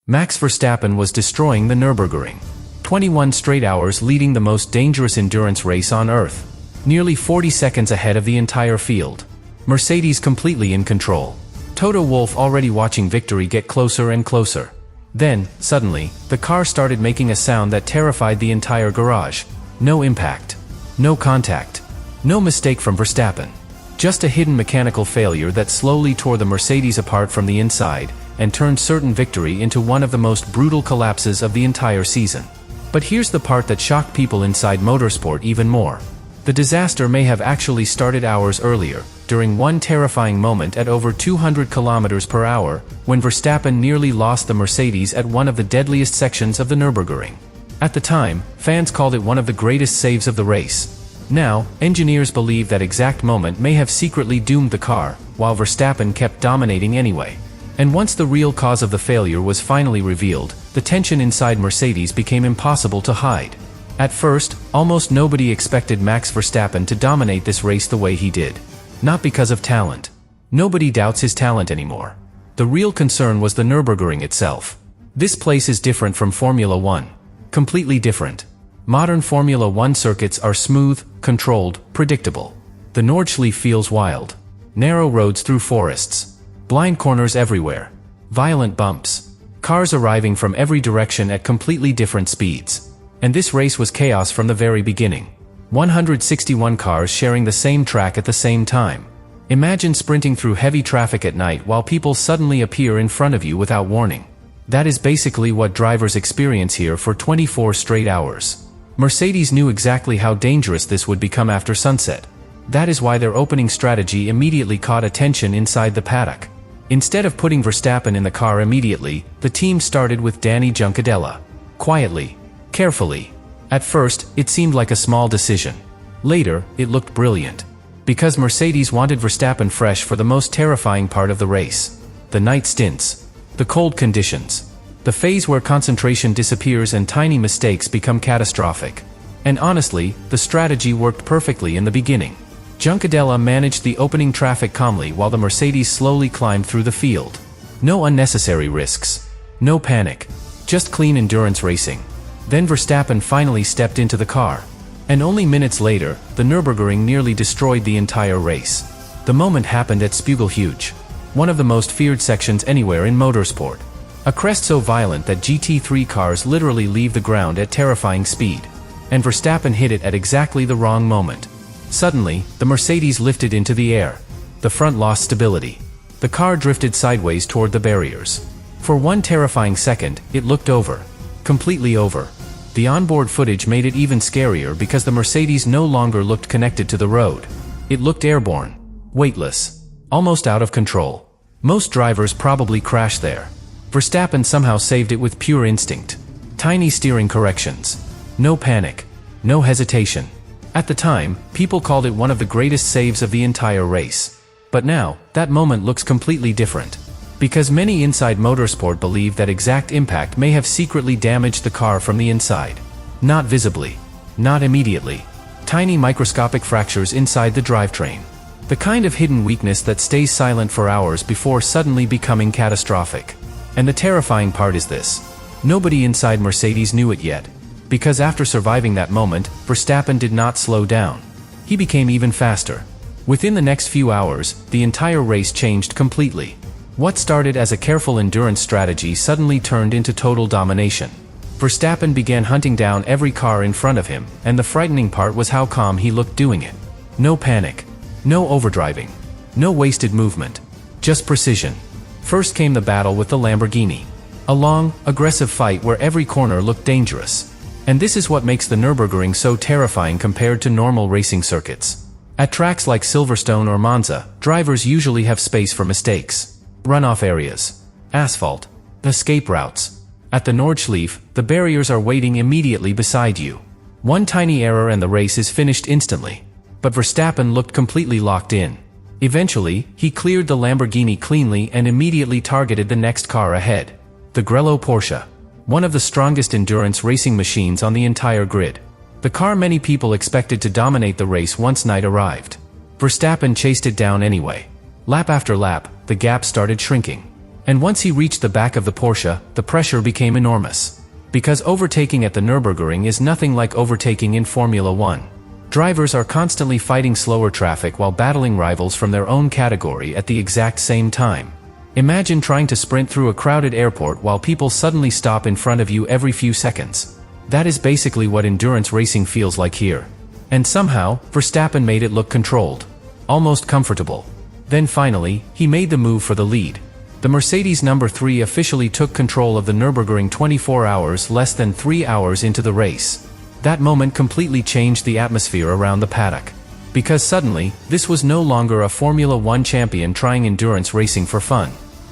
Max Verstappen was destroying the Nürburgring. 21 straight hours leading the most dangerous endurance race on Earth. Nearly 40 seconds ahead of the entire field. Mercedes completely in control. Toto Wolff already watching victory get closer and closer. Then, suddenly, the car started making a sound that terrified the entire garage. No impact. No contact. No mistake from Verstappen. Just a hidden mechanical failure that slowly tore the Mercedes apart from the inside, and turned certain victory into one of the most brutal collapses of the entire season. But here's the part that shocked people inside motorsport even more. The disaster may have actually started hours earlier, during one terrifying moment at over 200 km per hour, when Verstappen nearly lost the Mercedes at one of the deadliest sections of the Nürburgring. At the time, fans called it one of the greatest saves of the race. Now, engineers believe that exact moment may have secretly doomed the car, while Verstappen kept dominating anyway. And once the real cause of the failure was finally revealed, the tension inside Mercedes became impossible to hide. At first, almost nobody expected Max Verstappen to dominate this race the way he did. Not because of talent. Nobody doubts his talent anymore. The real concern was the Nürburgring itself. This place is different from Formula 1. Completely different. Modern Formula 1 circuits are smooth, controlled, predictable. The Nordschleife feels wild. Narrow roads through forests. Blind corners everywhere. Violent bumps. Cars arriving from every direction at completely different speeds. And this race was chaos from the very beginning. 161 cars sharing the same track at the same time. Imagine sprinting through heavy traffic at night while people suddenly appear in front of you without warning. That is basically what drivers experience here for 24 straight hours. Mercedes knew exactly how dangerous this would become after sunset. That is why their opening strategy immediately caught attention inside the paddock. Instead of putting Verstappen in the car immediately, the team started with Danny Juncadella. Quietly. Carefully. At first, it seemed like a small decision. Later, it looked brilliant. Because Mercedes wanted Verstappen fresh for the most terrifying part of the race. The night stints. The cold conditions. The phase where concentration disappears and tiny mistakes become catastrophic. And honestly, the strategy worked perfectly in the beginning. Juncadella managed the opening traffic calmly while the Mercedes slowly climbed through the field. No unnecessary risks. No panic. Just clean endurance racing. Then Verstappen finally stepped into the car. And only minutes later, the Nürburgring nearly destroyed the entire race. The moment happened at Spiegelheuch, one of the most feared sections anywhere in motorsport. A crest so violent that GT3 cars literally leave the ground at terrifying speed. And Verstappen hit it at exactly the wrong moment. Suddenly, the Mercedes lifted into the air. The front lost stability. The car drifted sideways toward the barriers. For one terrifying second, it looked over. Completely over. The onboard footage made it even scarier because the Mercedes no longer looked connected to the road. It looked airborne. Weightless. Almost out of control. Most drivers probably crash there. Verstappen somehow saved it with pure instinct. Tiny steering corrections. No panic. No hesitation. At the time, people called it one of the greatest saves of the entire race. But now, that moment looks completely different. Because many inside motorsport believe that exact impact may have secretly damaged the car from the inside. Not visibly. Not immediately. Tiny microscopic fractures inside the drivetrain. The kind of hidden weakness that stays silent for hours before suddenly becoming catastrophic. And the terrifying part is this. Nobody inside Mercedes knew it yet. Because after surviving that moment, Verstappen did not slow down. He became even faster. Within the next few hours, the entire race changed completely. What started as a careful endurance strategy suddenly turned into total domination. Verstappen began hunting down every car in front of him, and the frightening part was how calm he looked doing it. No panic. No overdriving. No wasted movement. Just precision. First came the battle with the Lamborghini. A long, aggressive fight where every corner looked dangerous. And this is what makes the Nürburgring so terrifying compared to normal racing circuits. At tracks like Silverstone or Monza, drivers usually have space for mistakes. Runoff areas. Asphalt. Escape routes. At the Nordschleife, the barriers are waiting immediately beside you. One tiny error and the race is finished instantly. But Verstappen looked completely locked in. Eventually, he cleared the Lamborghini cleanly and immediately targeted the next car ahead. The Grello Porsche. One of the strongest endurance racing machines on the entire grid. The car many people expected to dominate the race once night arrived. Verstappen chased it down anyway. Lap after lap, the gap started shrinking. And once he reached the back of the Porsche, the pressure became enormous. Because overtaking at the Nürburgring is nothing like overtaking in Formula 1. Drivers are constantly fighting slower traffic while battling rivals from their own category at the exact same time. Imagine trying to sprint through a crowded airport while people suddenly stop in front of you every few seconds. That is basically what endurance racing feels like here. And somehow, Verstappen made it look controlled. Almost comfortable. Then finally, he made the move for the lead. The Mercedes number 3 officially took control of the Nürburgring 24 hours less than 3 hours into the race. That moment completely changed the atmosphere around the paddock. Because suddenly, this was no longer a Formula 1 champion trying endurance racing for fun.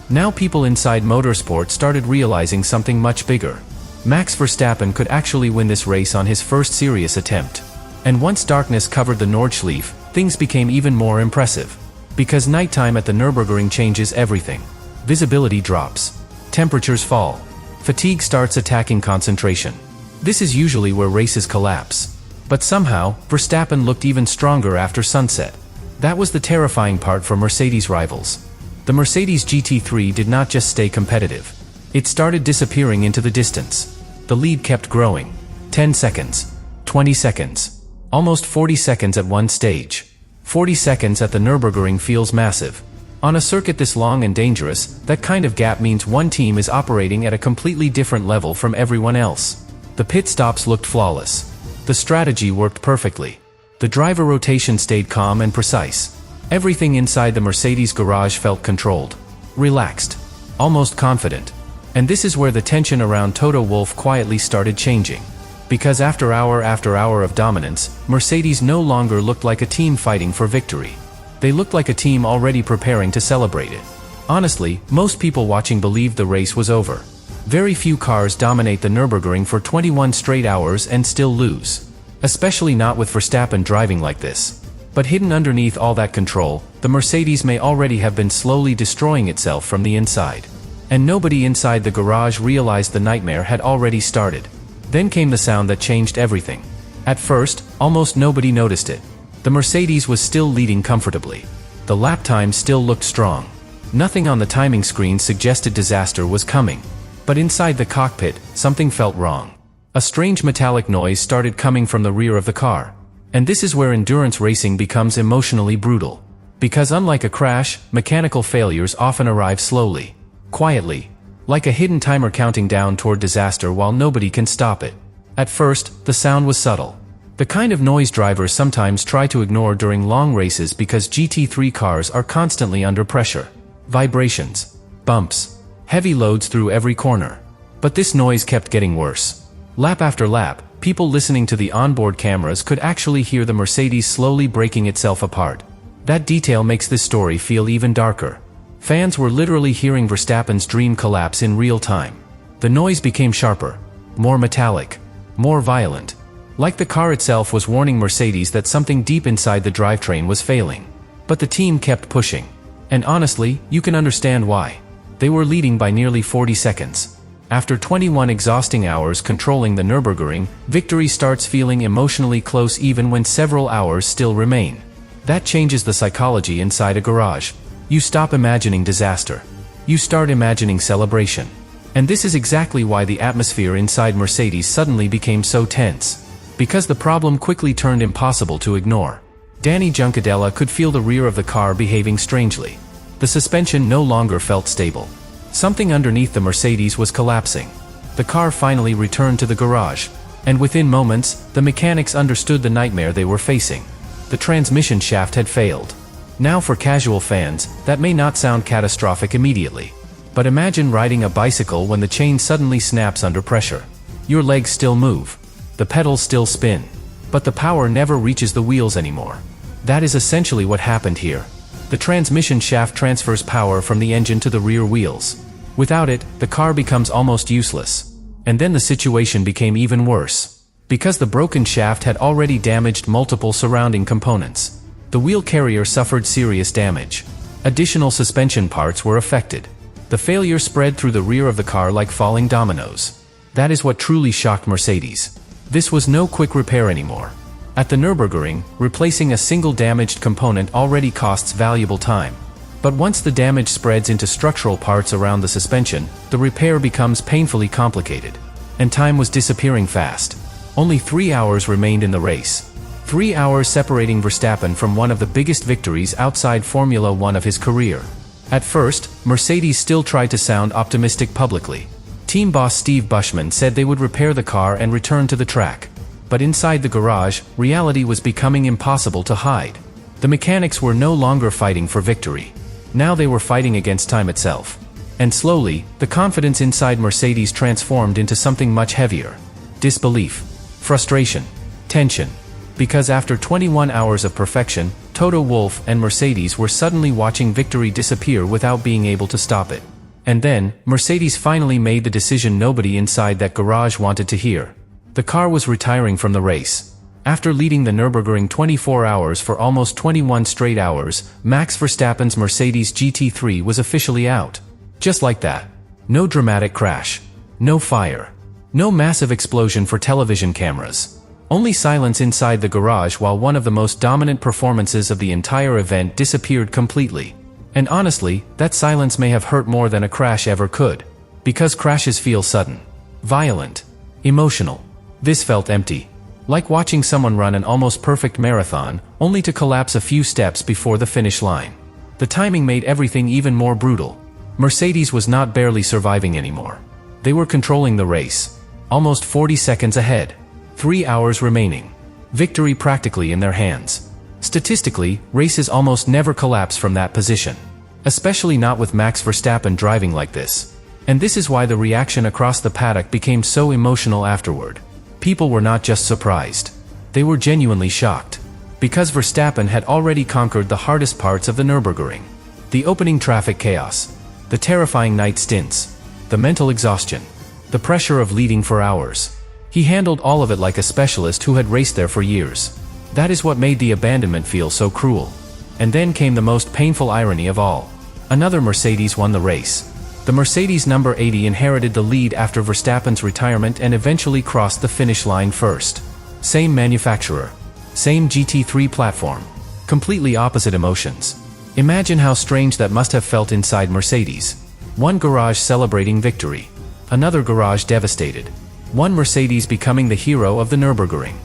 Now people inside motorsport started realizing something much bigger. Max Verstappen could actually win this race on his first serious attempt. And once darkness covered the Nordschleife, things became even more impressive. Because nighttime at the Nürburgring changes everything. Visibility drops. Temperatures fall. Fatigue starts attacking concentration. This is usually where races collapse. But somehow, Verstappen looked even stronger after sunset. That was the terrifying part for Mercedes rivals. The Mercedes GT3 did not just stay competitive. It started disappearing into the distance. The lead kept growing. 10 seconds. 20 seconds. Almost 40 seconds at one stage. 40 seconds at the Nürburgring feels massive. On a circuit this long and dangerous, that kind of gap means one team is operating at a completely different level from everyone else. The pit stops looked flawless. The strategy worked perfectly. The driver rotation stayed calm and precise. Everything inside the Mercedes garage felt controlled. Relaxed. Almost confident. And this is where the tension around Toto Wolff quietly started changing. Because after hour of dominance, Mercedes no longer looked like a team fighting for victory. They looked like a team already preparing to celebrate it. Honestly, most people watching believed the race was over. Very few cars dominate the Nürburgring for 21 straight hours and still lose. Especially not with Verstappen driving like this. But hidden underneath all that control, the Mercedes may already have been slowly destroying itself from the inside. And nobody inside the garage realized the nightmare had already started. Then came the sound that changed everything. At first, almost nobody noticed it. The Mercedes was still leading comfortably. The lap time still looked strong. Nothing on the timing screen suggested disaster was coming. But inside the cockpit, something felt wrong. A strange metallic noise started coming from the rear of the car. And this is where endurance racing becomes emotionally brutal. Because unlike a crash, mechanical failures often arrive slowly. Quietly. Like a hidden timer counting down toward disaster while nobody can stop it. At first, the sound was subtle. The kind of noise drivers sometimes try to ignore during long races because GT3 cars are constantly under pressure. Vibrations. Bumps. Heavy loads through every corner. But this noise kept getting worse. Lap after lap, people listening to the onboard cameras could actually hear the Mercedes slowly breaking itself apart. That detail makes this story feel even darker. Fans were literally hearing Verstappen's dream collapse in real time. The noise became sharper, more metallic, more violent. Like the car itself was warning Mercedes that something deep inside the drivetrain was failing. But the team kept pushing. And honestly, you can understand why. They were leading by nearly 40 seconds. After 21 exhausting hours controlling the Nürburgring, victory starts feeling emotionally close even when several hours still remain. That changes the psychology inside a garage. You stop imagining disaster. You start imagining celebration. And this is exactly why the atmosphere inside Mercedes suddenly became so tense. Because the problem quickly turned impossible to ignore. Danny Juncadella could feel the rear of the car behaving strangely. The suspension no longer felt stable. Something underneath the Mercedes was collapsing. The car finally returned to the garage. And within moments, the mechanics understood the nightmare they were facing. The transmission shaft had failed. Now for casual fans, that may not sound catastrophic immediately. But imagine riding a bicycle when the chain suddenly snaps under pressure. Your legs still move. The pedals still spin. But the power never reaches the wheels anymore. That is essentially what happened here. The transmission shaft transfers power from the engine to the rear wheels. Without it, the car becomes almost useless. And then the situation became even worse. Because the broken shaft had already damaged multiple surrounding components. The wheel carrier suffered serious damage. Additional suspension parts were affected. The failure spread through the rear of the car like falling dominoes. That is what truly shocked Mercedes. This was no quick repair anymore. At the Nürburgring, replacing a single damaged component already costs valuable time. But once the damage spreads into structural parts around the suspension, the repair becomes painfully complicated. And time was disappearing fast. Only 3 hours remained in the race. 3 hours separating Verstappen from one of the biggest victories outside Formula One of his career. At first, Mercedes still tried to sound optimistic publicly. Team boss Steve Bushman said they would repair the car and return to the track. But inside the garage, reality was becoming impossible to hide. The mechanics were no longer fighting for victory. Now they were fighting against time itself. And slowly, the confidence inside Mercedes transformed into something much heavier. Disbelief. Frustration. Tension. Because after 21 hours of perfection, Toto Wolff and Mercedes were suddenly watching victory disappear without being able to stop it. And then, Mercedes finally made the decision nobody inside that garage wanted to hear. The car was retiring from the race. After leading the Nürburgring 24 hours for almost 21 straight hours, Max Verstappen's Mercedes GT3 was officially out. Just like that. No dramatic crash. No fire. No massive explosion for television cameras. Only silence inside the garage while one of the most dominant performances of the entire event disappeared completely. And honestly, that silence may have hurt more than a crash ever could. Because crashes feel sudden. Violent. Emotional. This felt empty. Like watching someone run an almost perfect marathon, only to collapse a few steps before the finish line. The timing made everything even more brutal. Mercedes was not barely surviving anymore. They were controlling the race. Almost 40 seconds ahead. 3 hours remaining. Victory practically in their hands. Statistically, races almost never collapse from that position. Especially not with Max Verstappen driving like this. And this is why the reaction across the paddock became so emotional afterward. People were not just surprised. They were genuinely shocked. Because Verstappen had already conquered the hardest parts of the Nürburgring. The opening traffic chaos. The terrifying night stints. The mental exhaustion. The pressure of leading for hours. He handled all of it like a specialist who had raced there for years. That is what made the abandonment feel so cruel. And then came the most painful irony of all. Another Mercedes won the race. The Mercedes number 80 inherited the lead after Verstappen's retirement and eventually crossed the finish line first. Same manufacturer. Same GT3 platform. Completely opposite emotions. Imagine how strange that must have felt inside Mercedes. One garage celebrating victory. Another garage devastated. One Mercedes becoming the hero of the Nürburgring.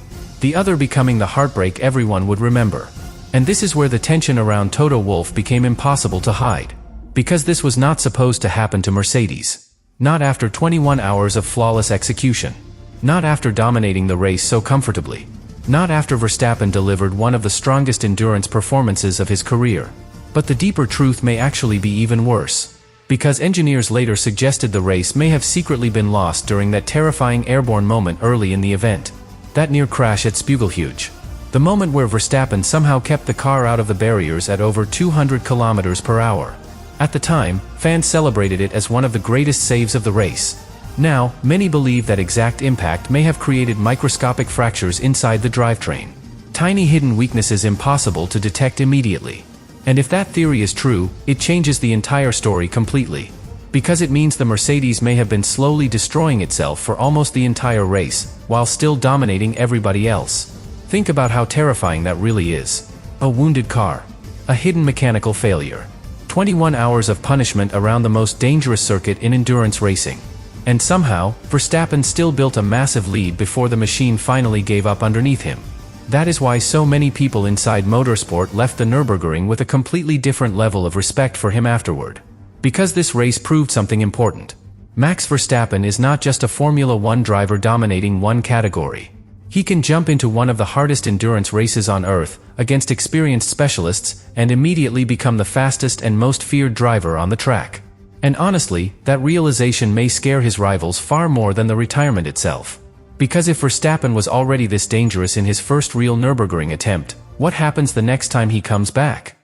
The other becoming the heartbreak everyone would remember. And this is where the tension around Toto Wolff became impossible to hide. Because this was not supposed to happen to Mercedes. Not after 21 hours of flawless execution. Not after dominating the race so comfortably. Not after Verstappen delivered one of the strongest endurance performances of his career. But the deeper truth may actually be even worse. Because engineers later suggested the race may have secretly been lost during that terrifying airborne moment early in the event. That near crash at Spiegelhuge. The moment where Verstappen somehow kept the car out of the barriers at over 200 km per hour. At the time, fans celebrated it as one of the greatest saves of the race. Now, many believe that exact impact may have created microscopic fractures inside the drivetrain. Tiny hidden weaknesses impossible to detect immediately. And if that theory is true, it changes the entire story completely. Because it means the Mercedes may have been slowly destroying itself for almost the entire race, while still dominating everybody else. Think about how terrifying that really is. A wounded car. A hidden mechanical failure. 21 hours of punishment around the most dangerous circuit in endurance racing. And somehow, Verstappen still built a massive lead before the machine finally gave up underneath him. That is why so many people inside motorsport left the Nürburgring with a completely different level of respect for him afterward. Because this race proved something important. Max Verstappen is not just a Formula One driver dominating one category. He can jump into one of the hardest endurance races on Earth, against experienced specialists, and immediately become the fastest and most feared driver on the track. And honestly, that realization may scare his rivals far more than the retirement itself. Because if Verstappen was already this dangerous in his first real Nürburgring attempt, what happens the next time he comes back?